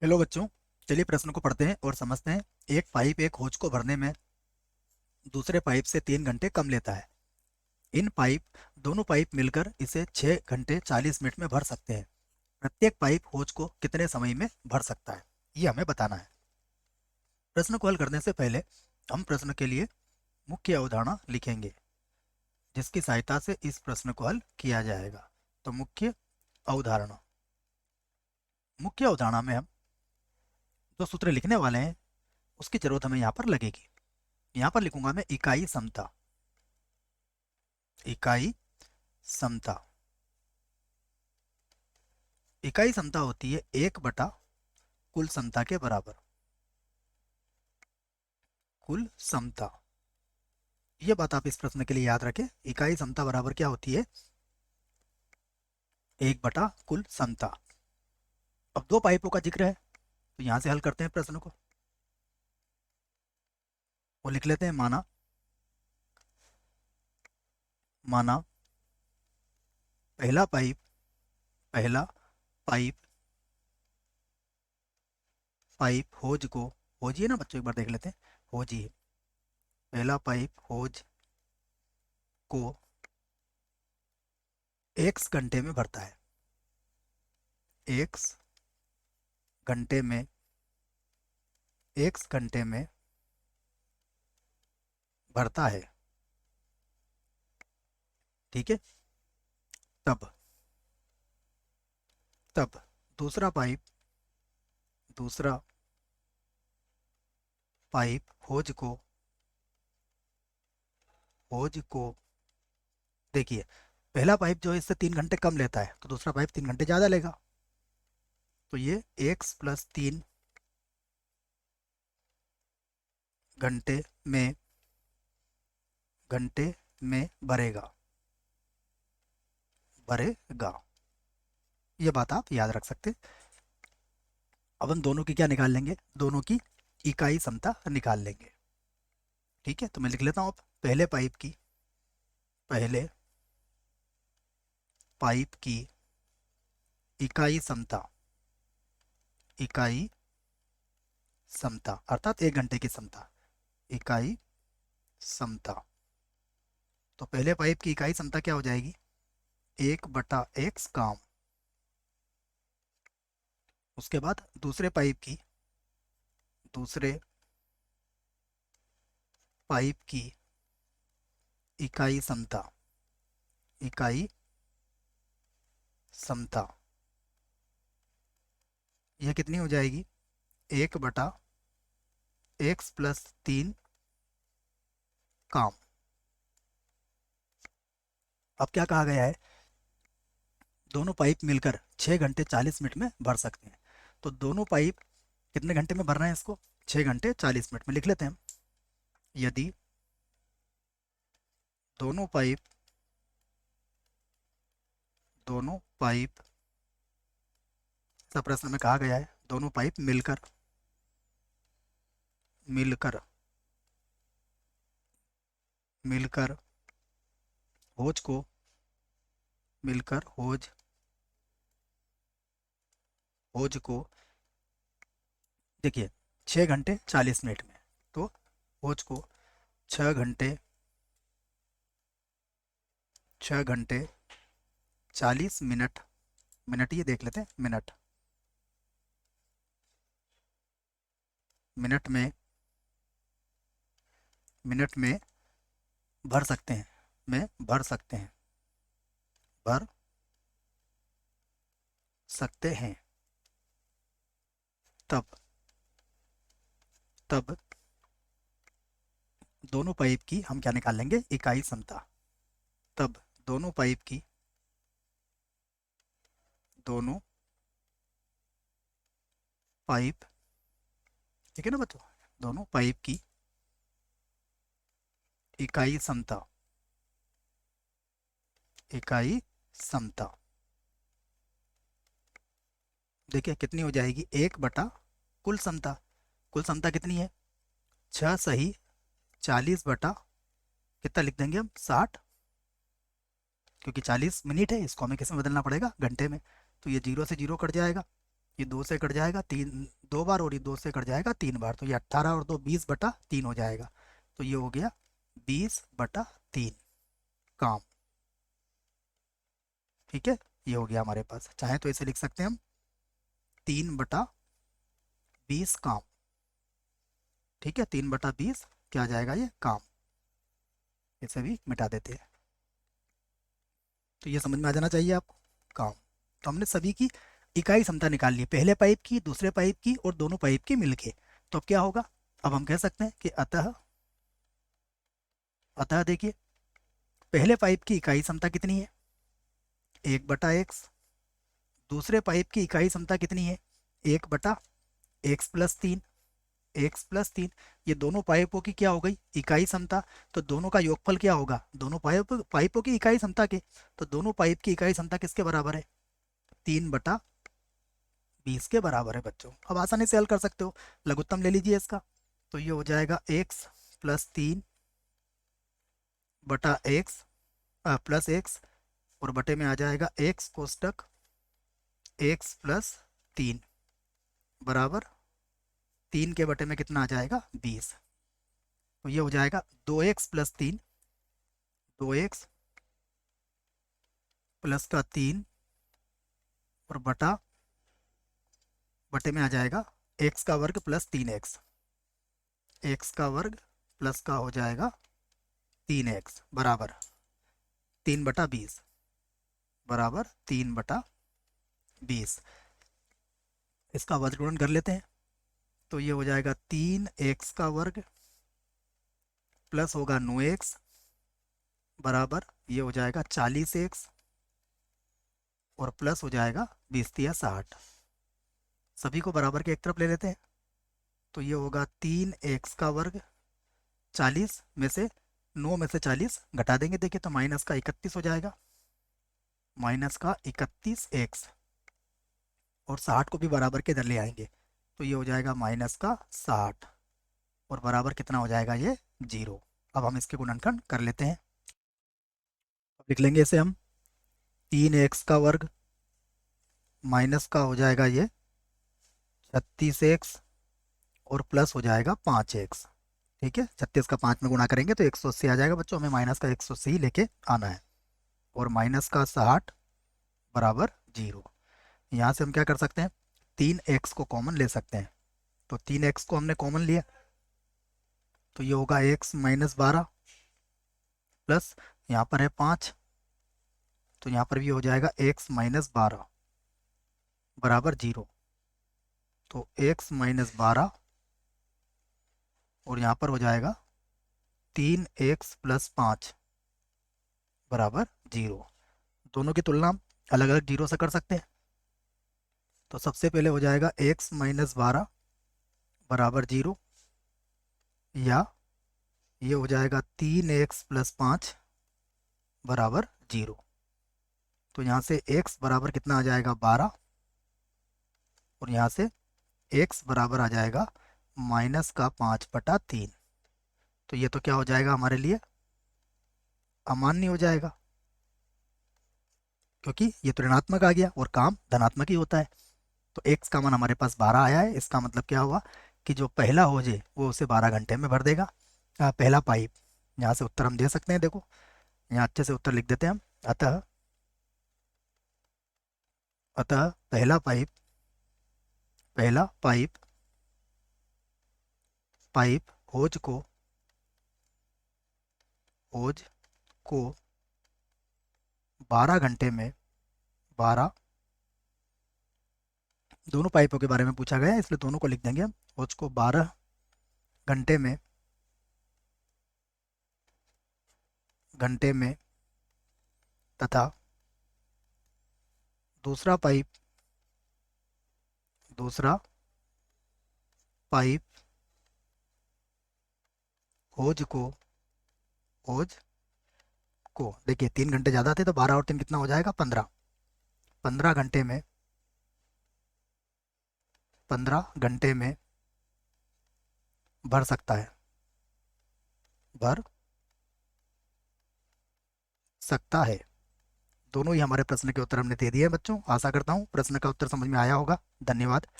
Hello बच्चों। चलिए प्रश्न को पढ़ते हैं और समझते हैं। एक पाइप एक होज को भरने में दूसरे पाइप से 3 घंटे कम लेता है। इन पाइप दोनों पाइप मिलकर इसे 6 घंटे 40 मिनट में भर सकते हैं। प्रत्येक पाइप होज को कितने समय में भर सकता है, ये हमें बताना है। प्रश्न को हल करने से पहले हम प्रश्न के लिए मुख्य अवधारणा लिखेंगे, जिसकी सहायता से इस प्रश्न को हल किया जाएगा। तो अवधारणा मुख्य अवधारणा में हम जो सूत्र लिखने वाले हैं उसकी जरूरत हमें यहाँ पर लगेगी। यहाँ पर लिखूंगा मैं इकाई समता। इकाई समता इकाई समता होती है 1/, कुल समता के बराबर। कुल समता, ये बात आप इस प्रश्न के लिए याद रखें। इकाई समता बराबर क्या होती है? 1/, कुल समता। अब दो पाइपों का जिक्र है, तो यहां से हल करते हैं प्रश्न को। वो लिख लेते हैं, माना माना पहला पाइप पहला पाइप पाइप होज को, होज ही है ना बच्चों, एक बार देख लेते हैं। होज ही है। पहला पाइप होज को x घंटे में भरता है। x घंटे में x घंटे में भरता है। ठीक है। तब तब दूसरा पाइप दूसरा पाइप होज को देखिए, पहला पाइप जो है इससे 3 घंटे कम लेता है, तो दूसरा पाइप 3 घंटे ज़्यादा लेगा। तो ये x+3 घंटे में घंटे में भरेगा। ये बात आप याद रख सकते हैं। अब हम दोनों की क्या निकाल लेंगे? दोनों की इकाई क्षमता निकाल लेंगे। ठीक है, तो मैं लिख लेता हूँ अब पहले पाइप की इकाई क्षमता अर्थात 1 घंटे की क्षमता, इकाई क्षमता। तो पहले पाइप की इकाई क्षमता क्या हो जाएगी? 1/x काम। उसके बाद दूसरे पाइप की इकाई क्षमता यह कितनी हो जाएगी? 1/x+3 काम। अब क्या कहा गया है? दोनों पाइप मिलकर 6 घंटे 40 मिनट में भर सकते हैं। तो दोनों पाइप कितने घंटे में भर रहे हैं इसको? 6 घंटे 40 मिनट में। लिख लेते हैं हम। यदि दोनों पाइप सब प्रश्न में कहा गया है दोनों पाइप मिलकर मिलकर होज को मिलकर होज को देखिए 6 घंटे 40 मिनट में, तो होज को 6 घंटे 40 मिनट, मिनट ये देख लेते हैं, मिनट में भर सकते हैं भर सकते हैं। तब तब दोनों पाइप की हम क्या निकाल लेंगे? इकाई क्षमता। तब दोनों पाइप ठीक है ना बच्चों, दोनों पाइप की इकाई क्षमता देखिए कितनी हो जाएगी? 1/, कुल क्षमता। कुल क्षमता कितनी है? 6 सही 40 कितना लिख देंगे हम? 60, क्योंकि 40 मिनट है, इसको हमें किस में बदलना पड़ेगा? घंटे में। तो ये 0 से 0 कट जाएगा। ये 2 से कट जाएगा 3 2 बार, और ये 2 से कट जाएगा 3 बार, तो ये 18 और 2 20/3 हो जाएगा। तो ये हो गया 20/3 काम। ठीक है, ये हो गया हमारे पास। चाहे तो इसे लिख सकते हैं हम 3/20 काम। ठीक है, 3/20 क्या आ जाएगा, ये काम। इसे भी मिटा देते हैं। तो ये समझ में आ जाना चाहिए आपको, काम। तो हमने सभी की इकाई क्षमता निकाल ली, पहले पाइप की, दूसरे पाइप की और दोनों पाइप की मिलके। तो अब क्या होगा, अब हम कह सकते हैं कि अतः अतः देखिए, पहले पाइप की इकाई क्षमता कितनी है, 1/x। दूसरे पाइप की इकाई क्षमता कितनी है, 1/x+3। x+3, ये दोनों पाइपों की क्या हो गई, इकाई क्षमता। तो दोनों का योगफल क्या होगा, दोनों पाइपों की इकाई क्षमता के। तो दोनों पाइप की इकाई क्षमता किसके बराबर है, 3/20 के बराबर है बच्चों। अब आसानी से हल कर सकते हो, लघुत्तम ले लीजिए इसका। तो ये हो जाएगा x+3/x और बटे में आ जाएगा x कोष्टक x+3 बराबर 3 के बटे में कितना आ जाएगा, 20। तो ये हो जाएगा 2x+3, 2x+3 और बटे में आ जाएगा x का वर्ग प्लस 3x, x का वर्ग प्लस का हो जाएगा 3x बराबर 3/20, बराबर 3/20। इसका वर्गीकरण कर लेते हैं। तो ये हो जाएगा 3x का वर्ग प्लस होगा 9x बराबर ये हो जाएगा 40x और प्लस हो जाएगा 20×3 = 60। सभी को बराबर के एक तरफ ले लेते हैं। तो ये होगा 3x का वर्ग, 40 में से 9 में से 40 घटा देंगे, देखिए तो माइनस का 31 हो जाएगा, माइनस का 31x और 60 को भी बराबर के इधर ले आएंगे। तो ये हो जाएगा -60 और बराबर कितना हो जाएगा, ये 0। अब हम इसके गुणनखंड कर लेते हैं। अब लिख लेंगे इसे हम 3x का वर्ग माइनस का हो जाएगा ये 36x और प्लस हो जाएगा 5x। ठीक है, 36 का 5 में गुणा करेंगे तो 180 आ जाएगा बच्चों, हमें माइनस का 180 ही लेके आना है। और माइनस का 60 बराबर 0। यहाँ से हम क्या कर सकते हैं, 3x को कॉमन ले सकते हैं। तो 3x को हमने कॉमन लिया, तो ये होगा x-12 प्लस यहाँ पर है 5, तो यहाँ पर भी हो जाएगा x-12 बराबर 0। तो x-12 और यहाँ पर हो जाएगा 3x + 5 बराबर 0। दोनों की तुलना अलग अलग जीरो से कर सकते हैं। तो सबसे पहले हो जाएगा x-12 बराबर 0, या ये हो जाएगा 3x + 5 बराबर 0। तो यहाँ से x बराबर कितना आ जाएगा, 12, और यहाँ से x बराबर आ जाएगा -5/3। तो ये तो क्या हो जाएगा हमारे लिए, अमान्य हो जाएगा, क्योंकि ये तो ऋणात्मक आ गया और काम धनात्मक ही होता है। तो x का मान हमारे पास 12 आया है, इसका मतलब क्या हुआ कि जो पहला हो जाए वो उसे 12 घंटे में भर देगा। पहला पाइप, यहाँ से उत्तर हम दे सकते हैं, देखो यहाँ अच्छे से उत्तर लिख देते हैं हम। अतः अतः पहला पाइप पाइप होज को 12 घंटे में 12, दोनों पाइपों के बारे में पूछा गया है इसलिए दोनों को लिख देंगे हम। होज को 12 घंटे में तथा दूसरा पाइप होज को देखिए 3 घंटे ज़्यादा थे तो 12 और 3 कितना हो जाएगा, 15 घंटे में 15 घंटे में भर सकता है, भर सकता है। दोनों ही हमारे प्रश्न के उत्तर हमने दे दिए हैं बच्चों। आशा करता हूँ प्रश्न का उत्तर समझ में आया होगा। धन्यवाद।